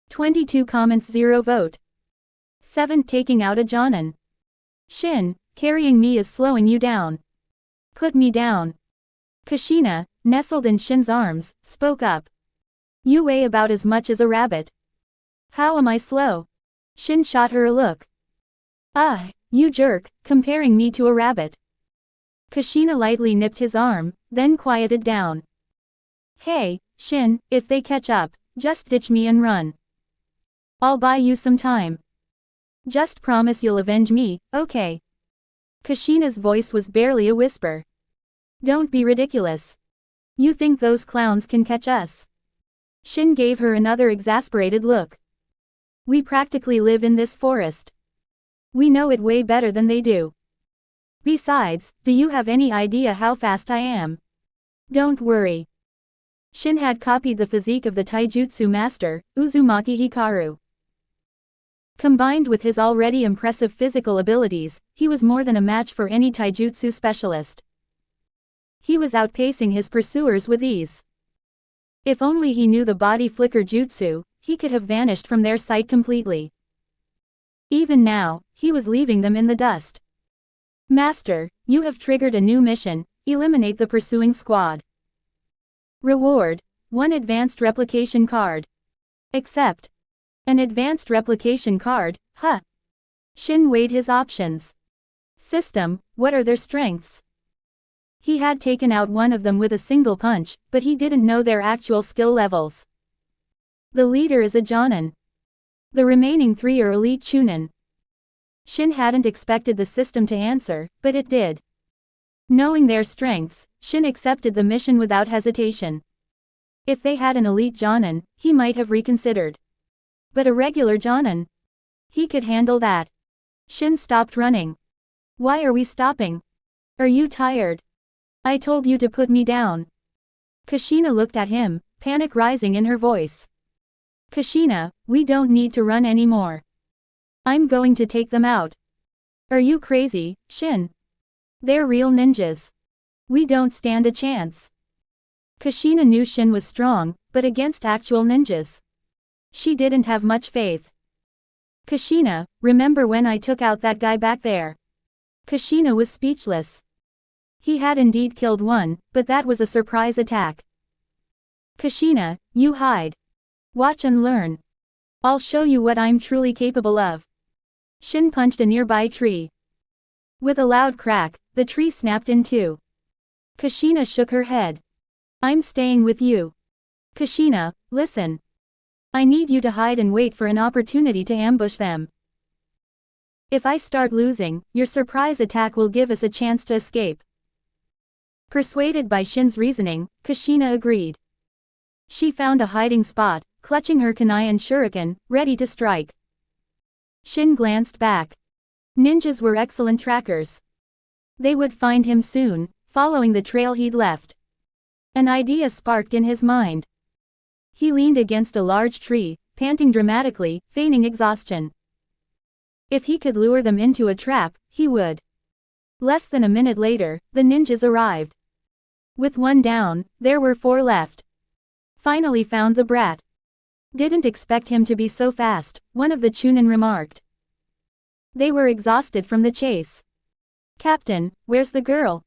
22 comments 0 vote. 7 taking out a Jonin. Shin, carrying me is slowing you down. Put me down. Kushina, nestled in Shin's arms, spoke up. You weigh about as much as a rabbit. How am I slow? Shin shot her a look. Ah, you jerk, comparing me to a rabbit. Kushina lightly nipped his arm, then quieted down. Hey, Shin, if they catch up, just ditch me and run. I'll buy you some time. Just promise you'll avenge me, okay? Kushina's voice was barely a whisper. Don't be ridiculous. You think those clowns can catch us? Shin gave her another exasperated look. We practically live in this forest. We know it way better than they do. Besides, do you have any idea how fast I am? Don't worry. Shin had copied the physique of the taijutsu master, Uzumaki Hikaru. Combined with his already impressive physical abilities, he was more than a match for any taijutsu specialist. He was outpacing his pursuers with ease. If only he knew the body flicker jutsu, he could have vanished from their sight completely. Even now, he was leaving them in the dust. Master, you have triggered a new mission, eliminate the pursuing squad. Reward, 1 advanced replication card. Accept. An advanced replication card, huh? Shin weighed his options. System, what are their strengths? He had taken out one of them with a single punch, but he didn't know their actual skill levels. The leader is a Jonin. The remaining 3 are elite Chunin. Shin hadn't expected the system to answer, but it did. Knowing their strengths, Shin accepted the mission without hesitation. If they had an elite Jonin, he might have reconsidered. But a regular Jonin? He could handle that. Shin stopped running. Why are we stopping? Are you tired? I told you to put me down. Kushina looked at him, panic rising in her voice. Kushina, we don't need to run anymore. I'm going to take them out. Are you crazy, Shin? They're real ninjas. We don't stand a chance. Kushina knew Shin was strong, but against actual ninjas, she didn't have much faith. Kushina, remember when I took out that guy back there? Kushina was speechless. He had indeed killed one, but that was a surprise attack. Kushina, you hide. Watch and learn. I'll show you what I'm truly capable of. Shin punched a nearby tree. With a loud crack, the tree snapped in two. Kushina shook her head. I'm staying with you. Kushina, listen. I need you to hide and wait for an opportunity to ambush them. If I start losing, your surprise attack will give us a chance to escape. Persuaded by Shin's reasoning, Kushina agreed. She found a hiding spot, clutching her kunai and shuriken, ready to strike. Shin glanced back. Ninjas were excellent trackers. They would find him soon, following the trail he'd left. An idea sparked in his mind. He leaned against a large tree, panting dramatically, feigning exhaustion. If he could lure them into a trap, he would. Less than a minute later, the ninjas arrived. With one down, there were 4 left. Finally found the brat. Didn't expect him to be so fast, one of the Chunin remarked. They were exhausted from the chase. Captain, where's the girl?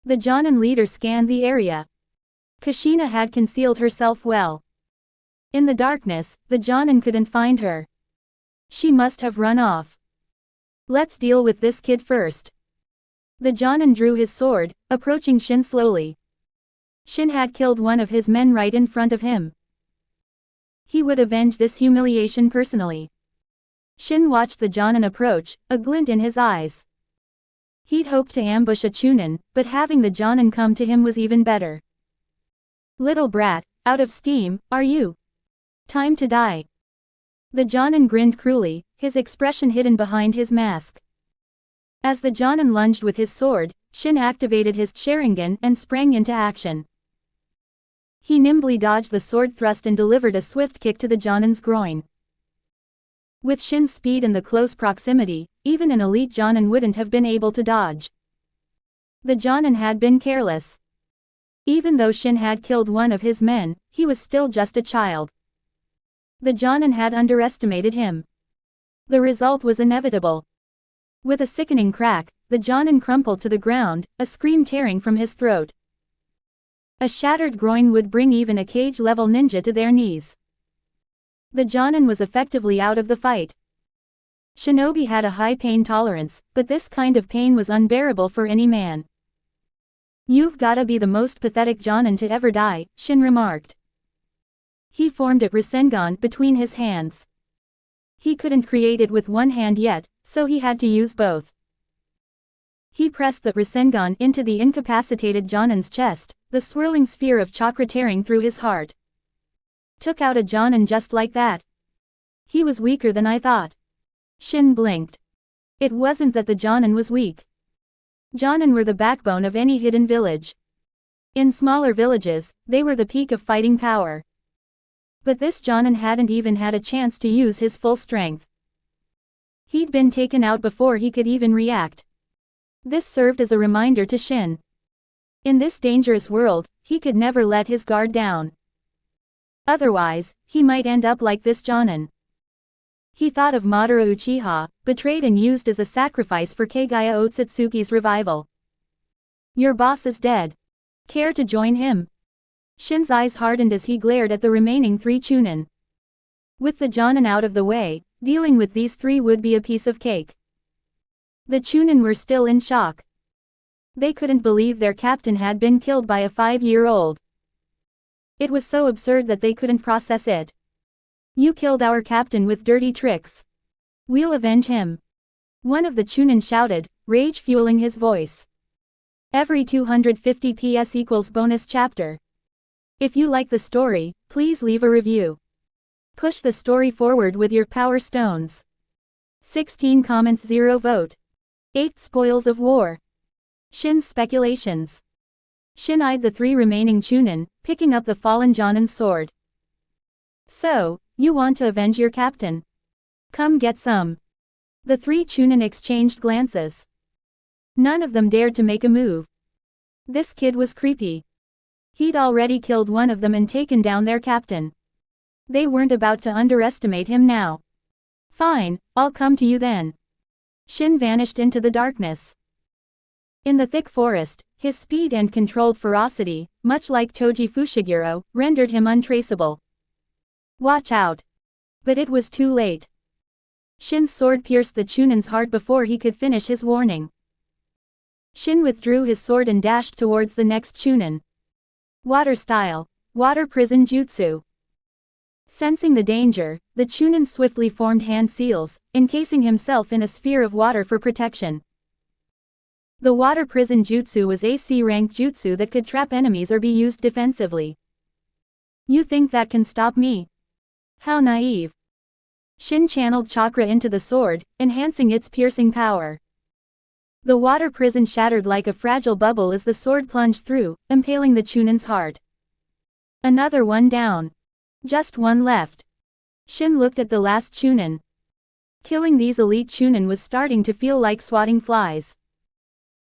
The Jonin leader scanned the area. Kushina had concealed herself well. In the darkness, the Jonin couldn't find her. She must have run off. Let's deal with this kid first. The Jonin drew his sword, approaching Shin slowly. Shin had killed one of his men right in front of him. He would avenge this humiliation personally. Shin watched the Jonin approach, a glint in his eyes. He'd hoped to ambush a Chunin, but having the Jonin come to him was even better. Little brat, out of steam, are you? Time to die. The Jonin grinned cruelly, his expression hidden behind his mask. As the Jonin lunged with his sword, Shin activated his Sharingan and sprang into action. He nimbly dodged the sword thrust and delivered a swift kick to the Jonin's groin. With Shin's speed and the close proximity, even an elite Jonin wouldn't have been able to dodge. The Jonin had been careless. Even though Shin had killed one of his men, he was still just a child. The Jonin had underestimated him. The result was inevitable. With a sickening crack, the Jonin crumpled to the ground, a scream tearing from his throat. A shattered groin would bring even a cage-level ninja to their knees. The Jonin was effectively out of the fight. Shinobi had a high pain tolerance, but this kind of pain was unbearable for any man. You've gotta be the most pathetic Jonin to ever die, Shin remarked. He formed a Rasengan between his hands. He couldn't create it with one hand yet, so he had to use both. He pressed the Rasengan into the incapacitated Jonin's chest, the swirling sphere of chakra tearing through his heart. Took out a Jonin just like that. He was weaker than I thought. Shin blinked. It wasn't that the Jonin was weak. Jonin were the backbone of any hidden village. In smaller villages, they were the peak of fighting power. But this Jonin hadn't even had a chance to use his full strength. He'd been taken out before he could even react. This served as a reminder to Shin. In this dangerous world, he could never let his guard down. Otherwise, he might end up like this Jonin. He thought of Madara Uchiha, betrayed and used as a sacrifice for Kagaya Otsutsuki's revival. Your boss is dead. Care to join him? Shin's eyes hardened as he glared at the remaining 3 Chunin. With the Jonin out of the way, dealing with these 3 would be a piece of cake. The Chunin were still in shock. They couldn't believe their captain had been killed by a 5-year-old. It was so absurd that they couldn't process it. You killed our captain with dirty tricks. We'll avenge him. One of the Chunin shouted, rage fueling his voice. Every 250 PS equals bonus chapter. If you like the story, please leave a review. Push the story forward with your power stones. 16 comments 0 vote. 8 spoils of war. Shin's speculations. Shin eyed the 3 remaining Chunin, picking up the fallen Jonin's sword. So, you want to avenge your captain? Come get some. The 3 Chunin exchanged glances. None of them dared to make a move. This kid was creepy. He'd already killed one of them and taken down their captain. They weren't about to underestimate him now. Fine, I'll come to you then. Shin vanished into the darkness. In the thick forest, his speed and controlled ferocity, much like Toji Fushiguro, rendered him untraceable. Watch out! But it was too late. Shin's sword pierced the Chunin's heart before he could finish his warning. Shin withdrew his sword and dashed towards the next Chunin. Water style. Water prison jutsu. Sensing the danger, the Chunin swiftly formed hand seals, encasing himself in a sphere of water for protection. The water prison jutsu was a C-rank jutsu that could trap enemies or be used defensively. You think that can stop me? How naive. Shin channeled chakra into the sword, enhancing its piercing power. The water prison shattered like a fragile bubble as the sword plunged through, impaling the Chunin's heart. Another one down. Just one left. Shin looked at the last Chunin. Killing these elite Chunin was starting to feel like swatting flies.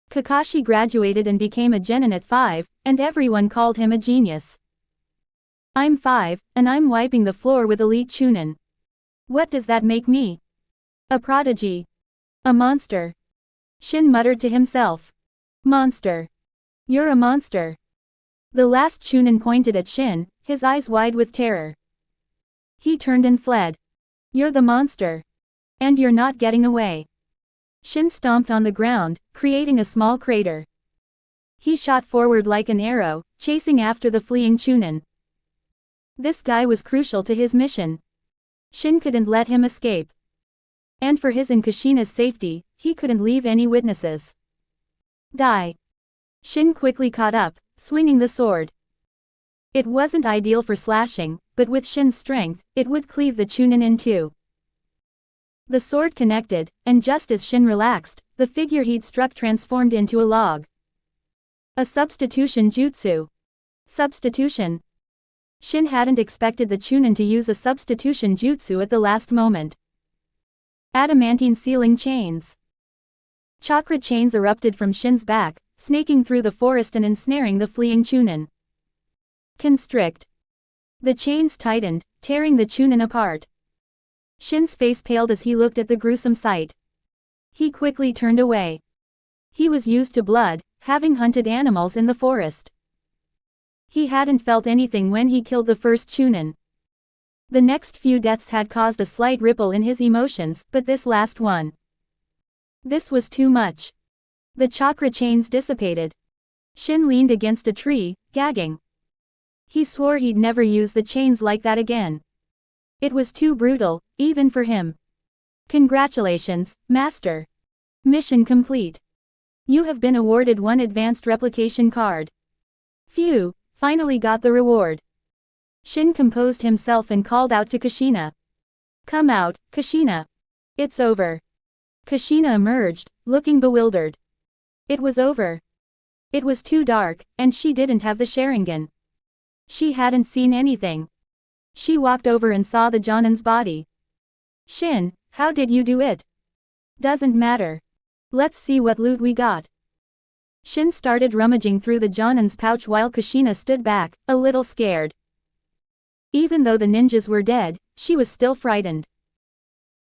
Kakashi graduated and became a genin at 5, and everyone called him a genius. I'm 5, and I'm wiping the floor with elite Chunin. What does that make me? A prodigy. A monster. Shin muttered to himself. Monster. You're a monster. The last Chunin pointed at Shin, his eyes wide with terror. He turned and fled. You're the monster. And you're not getting away. Shin stomped on the ground, creating a small crater. He shot forward like an arrow, chasing after the fleeing Chunin. This guy was crucial to his mission. Shin couldn't let him escape. And for his and Kushina's safety, he couldn't leave any witnesses. Die. Shin quickly caught up, swinging the sword. It wasn't ideal for slashing, but with Shin's strength, it would cleave the Chunin in two. The sword connected, and just as Shin relaxed, the figure he'd struck transformed into a log. A substitution jutsu. Substitution. Shin hadn't expected the Chunin to use a substitution jutsu at the last moment. Adamantine Sealing Chains. Chakra chains erupted from Shin's back, snaking through the forest and ensnaring the fleeing Chunin. Constrict. The chains tightened, tearing the Chunin apart. Shin's face paled as he looked at the gruesome sight. He quickly turned away. He was used to blood, having hunted animals in the forest. He hadn't felt anything when he killed the first Chunin. The next few deaths had caused a slight ripple in his emotions, but this last one. This was too much. The chakra chains dissipated. Shin leaned against a tree, gagging. He swore he'd never use the chains like that again. It was too brutal, even for him. Congratulations, Master. Mission complete. You have been awarded one advanced replication card. Phew, finally got the reward. Shin composed himself and called out to Kushina. Come out, Kushina. It's over. Kushina emerged, looking bewildered. It was over. It was too dark, and she didn't have the Sharingan. She hadn't seen anything. She walked over and saw the Jonin's body. Shin, how did you do it? Doesn't matter. Let's see what loot we got. Shin started rummaging through the Jonin's pouch while Kushina stood back, a little scared. Even though the ninjas were dead, she was still frightened.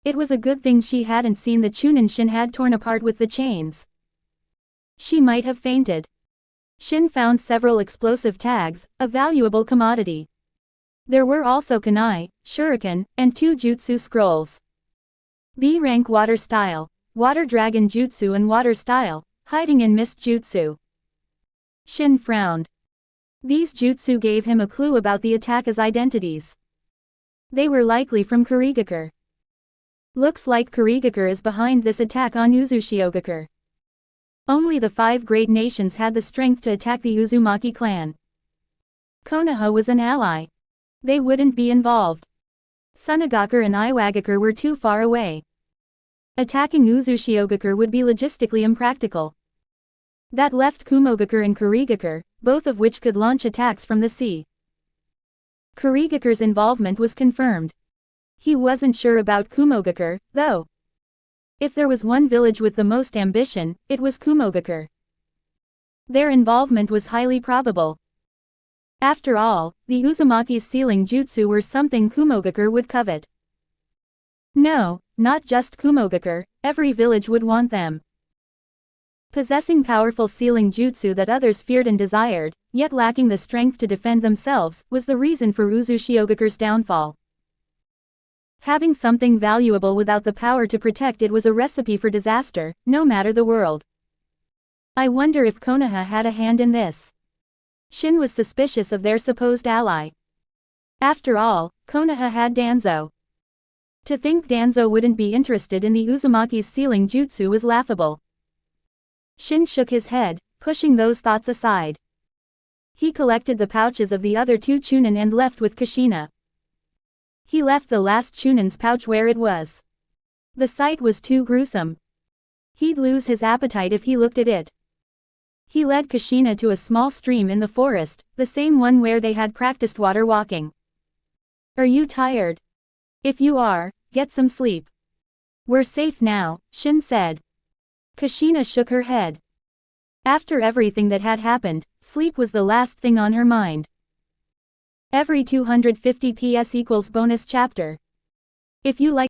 It was a good thing she hadn't seen the Chunin Shin had torn apart with the chains. She might have fainted. Shin found several explosive tags, a valuable commodity. There were also kunai, shuriken, and 2 jutsu scrolls. B-rank water style, water dragon jutsu and water style, hiding in mist jutsu. Shin frowned. These jutsu gave him a clue about the attacker's identities. They were likely from Kurigakure. Looks like Kurigakure is behind this attack on Uzushiogakure. Only the 5 great nations had the strength to attack the Uzumaki clan. Konoha was an ally. They wouldn't be involved. Sunagakure and Iwagakure were too far away. Attacking Uzushiogakure would be logistically impractical. That left Kumogakure and Kurigakure, both of which could launch attacks from the sea. Kurigakure's involvement was confirmed. He wasn't sure about Kumogakure, though. If there was one village with the most ambition, it was Kumogakure. Their involvement was highly probable. After all, the Uzumaki's sealing jutsu were something Kumogakure would covet. No, not just Kumogakure, every village would want them. Possessing powerful sealing jutsu that others feared and desired, yet lacking the strength to defend themselves, was the reason for Uzushiogakures' downfall. Having something valuable without the power to protect it was a recipe for disaster, no matter the world. I wonder if Konoha had a hand in this. Shin was suspicious of their supposed ally. After all, Konoha had Danzo. To think Danzo wouldn't be interested in the Uzumaki's sealing jutsu was laughable. Shin shook his head, pushing those thoughts aside. He collected the pouches of the other two Chunin and left with Kushina. He left the last Chunin's pouch where it was. The sight was too gruesome. He'd lose his appetite if he looked at it. He led Kushina to a small stream in the forest, the same one where they had practiced water walking. Are you tired? If you are, get some sleep. We're safe now, Shin said. Kushina shook her head. After everything that had happened, sleep was the last thing on her mind. Every 250 PS equals bonus chapter. If you like